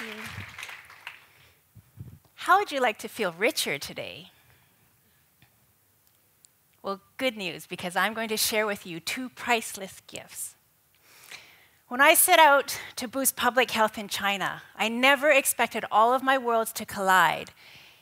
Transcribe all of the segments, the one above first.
you. How would you like to feel richer today? Well, good news, because I'm going to share with you 2 priceless gifts. When I set out to boost public health in China, I never expected all of my worlds to collide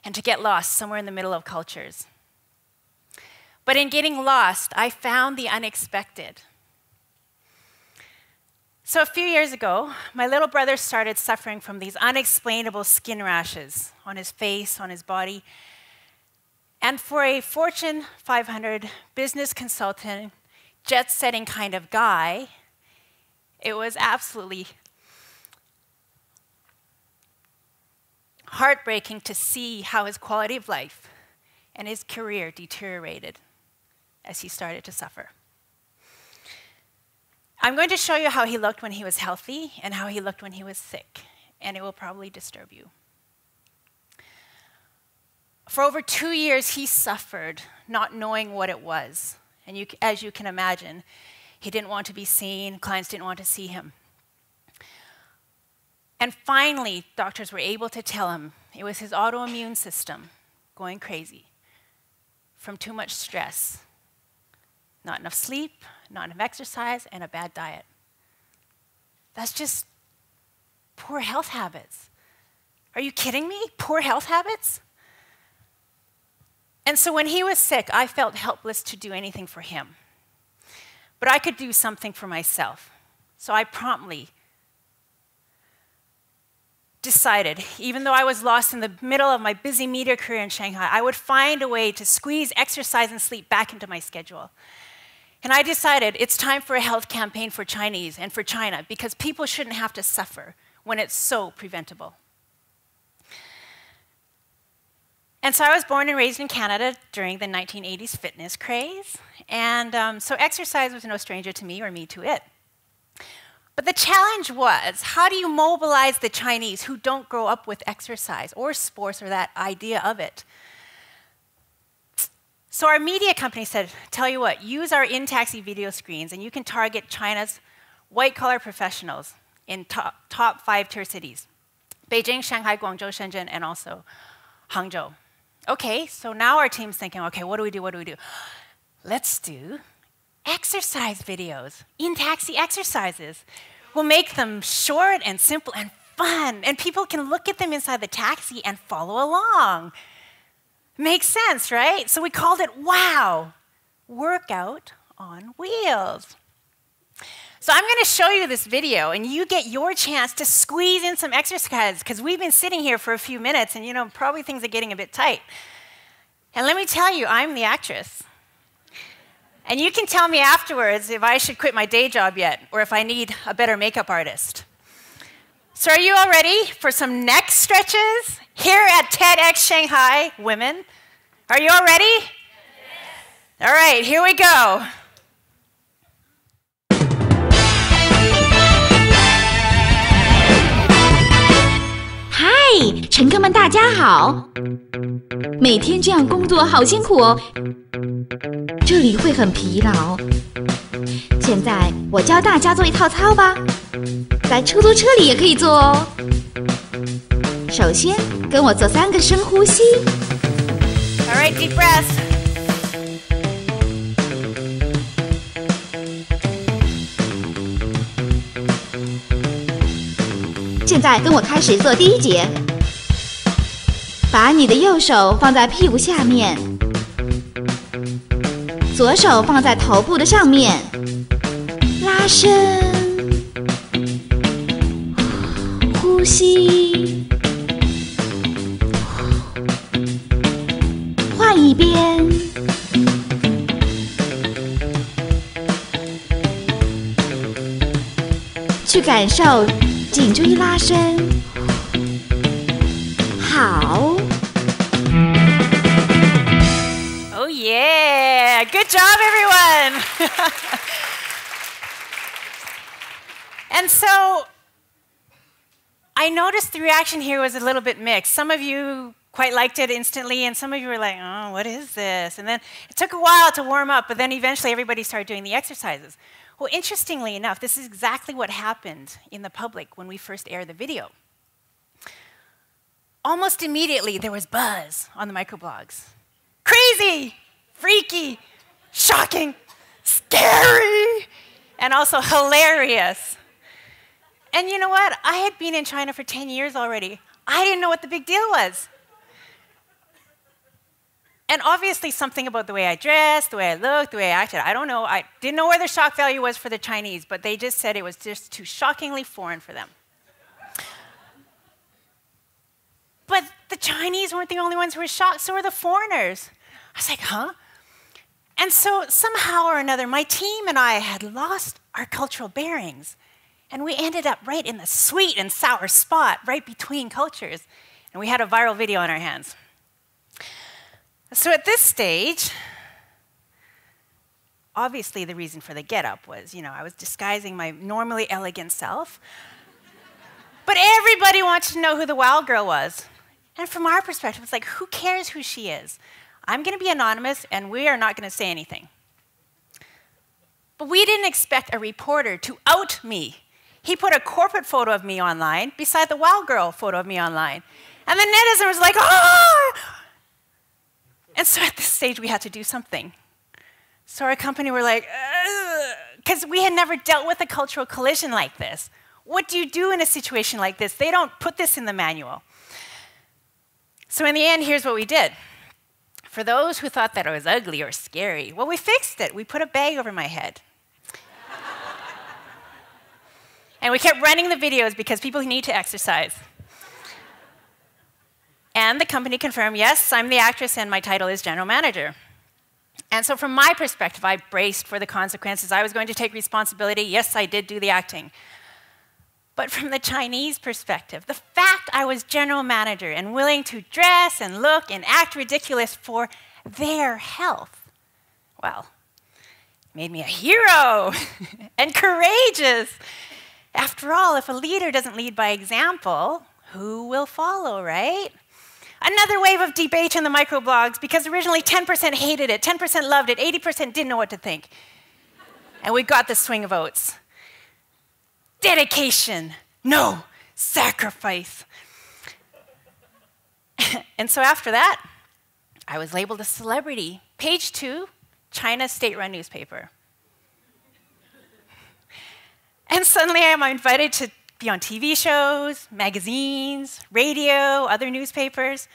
and to get lost somewhere in the middle of cultures. But in getting lost, I found the unexpected. So a few years ago, my little brother started suffering from these unexplainable skin rashes on his face, on his body. And for a Fortune 500 business consultant, jet-setting kind of guy, it was absolutely heartbreaking to see how his quality of life and his career deteriorated as he started to suffer. I'm going to show you how he looked when he was healthy and how he looked when he was sick, and it will probably disturb you. For over 2 years, he suffered, not knowing what it was. And as you can imagine, he didn't want to be seen, clients didn't want to see him. And finally, doctors were able to tell him it was his autoimmune system going crazy from too much stress, not enough sleep, not enough exercise, and a bad diet. That's just poor health habits. Are you kidding me? Poor health habits? And so when he was sick, I felt helpless to do anything for him. But I could do something for myself. So I promptly decided, even though I was lost in the middle of my busy media career in Shanghai, I would find a way to squeeze exercise and sleep back into my schedule. And I decided it's time for a health campaign for Chinese and for China, because people shouldn't have to suffer when it's so preventable. And so I was born and raised in Canada during the 1980s fitness craze. And so exercise was no stranger to me or me to it. But the challenge was, how do you mobilize the Chinese who don't grow up with exercise or sports or that idea of it? So our media company said, tell you what, use our in-taxi video screens and you can target China's white-collar professionals in top 5 tier cities. Beijing, Shanghai, Guangzhou, Shenzhen, and also Hangzhou. Okay, so now our team's thinking, okay, what do we do? Let's do exercise videos, in-taxi exercises. We'll make them short and simple and fun, and people can look at them inside the taxi and follow along. Makes sense, right? So we called it WOW, Workout on Wheels. So I'm going to show you this video, and you get your chance to squeeze in some exercise, because we've been sitting here for a few minutes, and probably things are getting a bit tight. And let me tell you, I'm the actress. And you can tell me afterwards if I should quit my day job yet, or if I need a better makeup artist. So are you all ready for some neck stretches here at TEDxShanghaiWomen? Are you all ready? Yes. All right, here we go. 嗨，乘客们，大家好！每天这样工作好辛苦哦，这里会很疲劳。现在我教大家做一套操吧，在出租车里也可以做哦。首先，跟我做3个深呼吸。All right, deep breath. 现在跟我开始做第1节，把你的右手放在屁股下面，左手放在头部的上面，拉伸，呼吸，换一边，去感受颈椎拉伸，好。Oh yeah! Good job, everyone! And so, I noticed the reaction here was a little bit mixed. Some of you quite liked it instantly, and some of you were like, oh, what is this? And then it took a while to warm up, but then eventually everybody started doing the exercises. Well, interestingly enough, this is exactly what happened in the public when we first aired the video. almost immediately there was buzz on the microblogs. Crazy, freaky, shocking, scary, and also hilarious. And you know what? I had been in China for 10 years already. I didn't know what the big deal was. And obviously something about the way I dressed, the way I looked, the way I acted, I don't know. I didn't know where the shock value was for the Chinese, but they just said it was just too shockingly foreign for them. But the Chinese weren't the only ones who were shocked, so were the foreigners. I was like, huh? And so somehow or another, my team and I had lost our cultural bearings, and we ended up right in the sweet and sour spot, right between cultures. And we had a viral video on our hands. So at this stage, obviously the reason for the get-up was, I was disguising my normally elegant self. But everybody wanted to know who the wow girl was. And from our perspective, it's like, who cares who she is? I'm going to be anonymous, and we are not going to say anything. But we didn't expect a reporter to out me. He put a corporate photo of me online beside the wow girl photo of me online. And the netizen was like, oh! And so at this stage, we had to do something. So our company were like, because we had never dealt with a cultural collision like this. What do you do in a situation like this? They don't put this in the manual. So in the end, here's what we did. For those who thought that I was ugly or scary, well, we fixed it. We put a bag over my head. And we kept running the videos because people need to exercise. And the company confirmed, yes, I'm the actress and my title is general manager. And so from my perspective, I braced for the consequences. I was going to take responsibility. Yes, I did do the acting. But from the Chinese perspective, the fact I was general manager and willing to dress and look and act ridiculous for their health, well, made me a hero and courageous. After all, if a leader doesn't lead by example, who will follow, right? Another wave of debate in the microblogs because originally 10% hated it, 10% loved it, 80% didn't know what to think. And we got the swing votes. Dedication, no, sacrifice. And so after that, I was labeled a celebrity. Page 2, China's state-run newspaper. And suddenly I'm invited to be on TV shows, magazines, radio, other newspapers.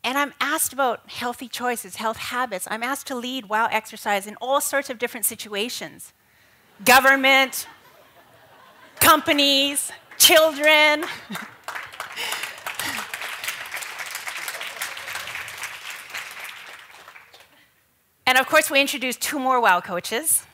And I'm asked about healthy choices, health habits. I'm asked to lead WOW exercise in all sorts of different situations. Government, companies, children. And of course, we introduced 2 more WOW coaches.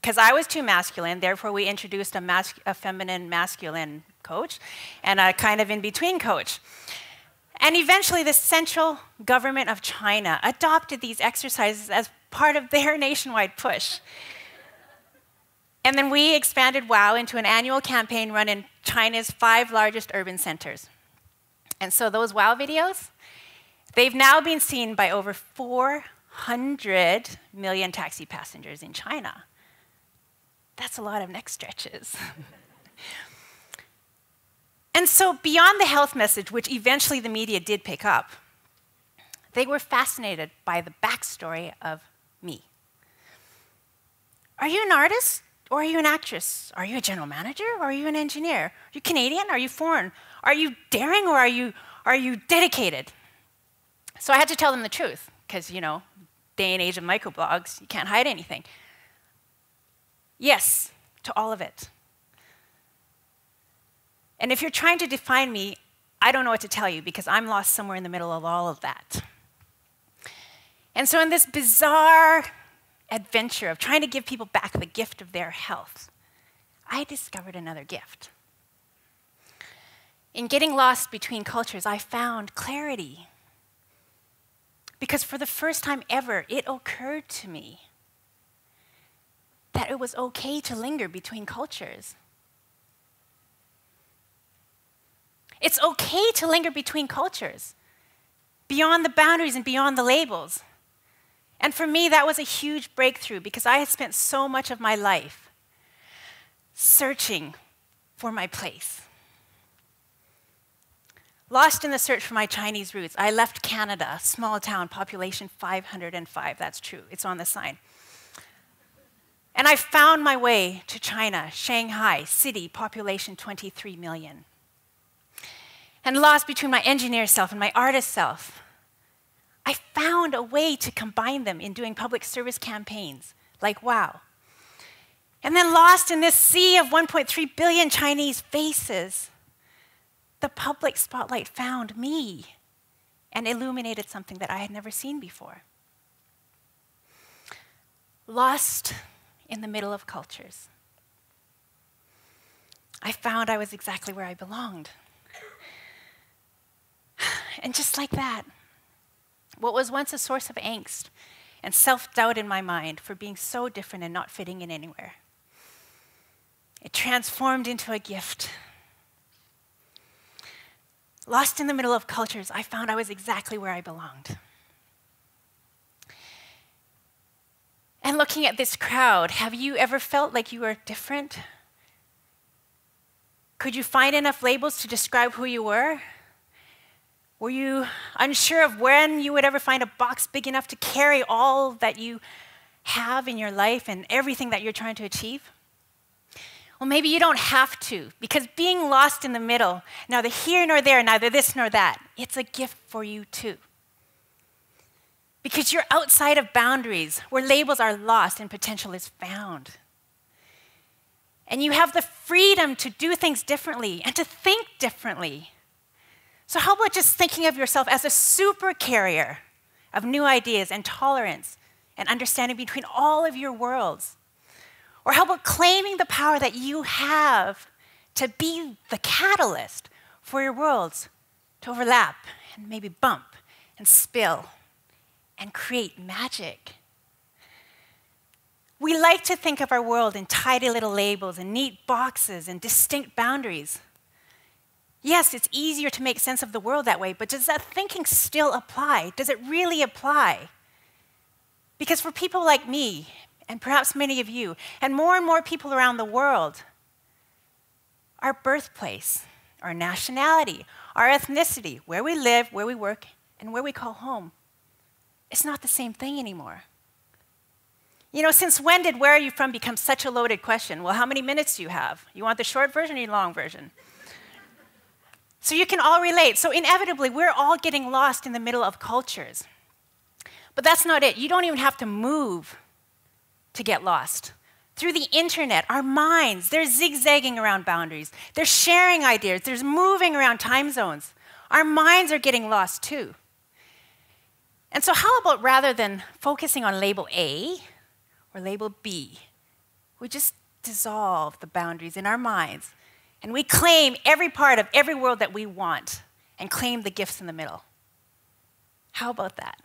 Because I was too masculine, therefore we introduced a feminine masculine coach and a kind of in-between coach. And eventually the central government of China adopted these exercises as part of their nationwide push. And then we expanded WOW into an annual campaign run in China's 5 largest urban centers. And so those WOW videos, they've now been seen by over 400 million taxi passengers in China. That's a lot of neck stretches. And so beyond the health message, which eventually the media did pick up, they were fascinated by the backstory of me. Are you an artist or are you an actress? Are you a general manager or are you an engineer? Are you Canadian? Are you foreign? Are you daring or are you dedicated? So I had to tell them the truth because, day and age of microblogs, you can't hide anything. Yes, to all of it. And if you're trying to define me, I don't know what to tell you because I'm lost somewhere in the middle of all of that. And so in this bizarre adventure of trying to give people back the gift of their health, I discovered another gift. In getting lost between cultures, I found clarity. Because for the first time ever, it occurred to me that it was okay to linger between cultures. It's okay to linger between cultures, beyond the boundaries and beyond the labels. And for me, that was a huge breakthrough because I had spent so much of my life searching for my place. Lost in the search for my Chinese roots, I left Canada, small town, population 505. That's true. It's on the sign. And I found my way to China, Shanghai, city, population 23 million. And lost between my engineer self and my artist self, I found a way to combine them in doing public service campaigns like WOW. And then lost in this sea of 1.3 billion Chinese faces, the public spotlight found me and illuminated something that I had never seen before. Lost in the middle of cultures, I found I was exactly where I belonged. And just like that, what was once a source of angst and self-doubt in my mind for being so different and not fitting in anywhere, it transformed into a gift. Lost in the middle of cultures, I found I was exactly where I belonged. And looking at this crowd, have you ever felt like you were different? Could you find enough labels to describe who you were? Were you unsure of when you would ever find a box big enough to carry all that you have in your life and everything that you're trying to achieve? Well, maybe you don't have to, because being lost in the middle, neither here nor there, neither this nor that, it's a gift for you too. Because you're outside of boundaries where labels are lost and potential is found. And you have the freedom to do things differently and to think differently. So how about just thinking of yourself as a super carrier of new ideas and tolerance and understanding between all of your worlds? Or how about claiming the power that you have to be the catalyst for your worlds to overlap and maybe bump and spill and create magic? We like to think of our world in tidy little labels and neat boxes and distinct boundaries. Yes, it's easier to make sense of the world that way, but does that thinking still apply? Does it really apply? Because for people like me, and perhaps many of you, and more people around the world, our birthplace, our nationality, our ethnicity, where we live, where we work, and where we call home, it's not the same thing anymore. You know, since when did where are you from become such a loaded question? Well, how many minutes do you have? You want the short version or the long version? So you can all relate. So inevitably, we're all getting lost in the middle of cultures. But that's not it. You don't even have to move to get lost. Through the internet, our minds, they're zigzagging around boundaries. They're sharing ideas. They're moving around time zones. Our minds are getting lost too. And so how about rather than focusing on label A or label B, we just dissolve the boundaries in our minds and we claim every part of every world that we want and claim the gifts in the middle. How about that?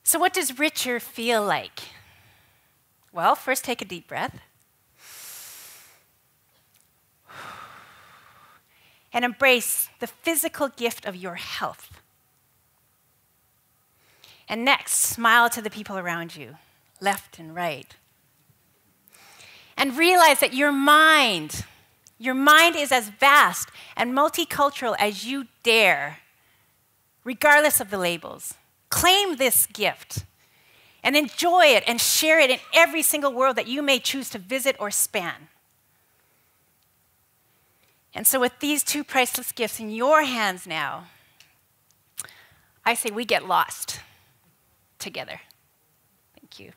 So what does richer feel like? Well, first take a deep breath. And embrace the physical gift of your health. And next, smile to the people around you, left and right. And realize that your mind is as vast and multicultural as you dare, regardless of the labels. Claim this gift and enjoy it and share it in every single world that you may choose to visit or span. And so with these two priceless gifts in your hands now, I say we get lost together. Thank you.